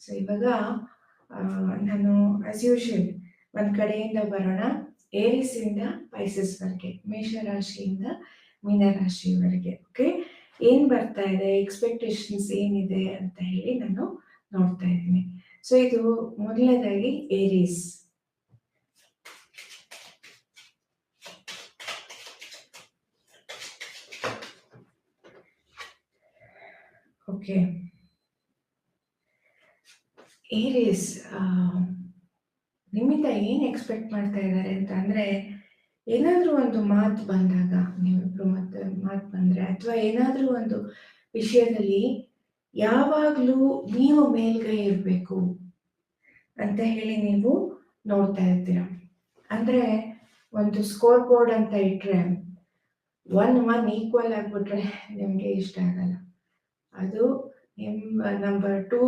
So ಇವಾಗ ನಾನು as usual ಒಂದು ಕಡೆಯಿಂದ ಬರೋಣ. ಏರಿಸಿಂದ ಪೈಸಸ್ವರೆಗೆ, ಮೇಷರಾಶಿಯಿಂದ ಮೀನರಾಶಿವರೆಗೆ. ಓಕೆ, ಏನು ಬರ್ತಾ ಇದೆ, ಎಕ್ಸ್ಪೆಕ್ಟೇಷನ್ಸ್ ಏನಿದೆ ಅಂತ ಹೇಳಿ ನಾನು ನೋಡ್ತಾ ಇದ್ದೀನಿ. ಸೊ ಇದು ಮೊದಲನೇದಾಗಿ ಏರೀಸ್. ಓಕೆ, ಏರೀಸ್ ನಿಮ್ಮಿಂದ ಏನು ಎಕ್ಸ್ಪೆಕ್ಟ್ ಮಾಡ್ತಾ ಇದ್ದಾರೆ ಅಂತ ಅಂದರೆ, ಏನಾದರೂ ಒಂದು ಮಾತು ಬಂದಾಗ, ನೀವಿಬ್ರು ಮಾತು ಬಂದರೆ, ಅಥವಾ ಏನಾದರೂ ಒಂದು ವಿಷಯದಲ್ಲಿ ಯಾವಾಗಲೂ ನೀವು ಮೇಲ್ಗೈ ಇರಬೇಕು ಅಂತ ಹೇಳಿ ನೀವು ನೋಡ್ತಾ ಇರ್ತೀರ. ಅಂದರೆ ಒಂದು ಸ್ಕೋರ್ ಬೋರ್ಡ್ ಅಂತ ಇಟ್ಟರೆ 1-1 ಈಕ್ವಲ್ ಆಗಿಬಿಟ್ರೆ ನಿಮಗೆ ಇಷ್ಟ ಆಗಲ್ಲ. ಅದು ನಿಮ್ಮ ನಂಬರ್ 2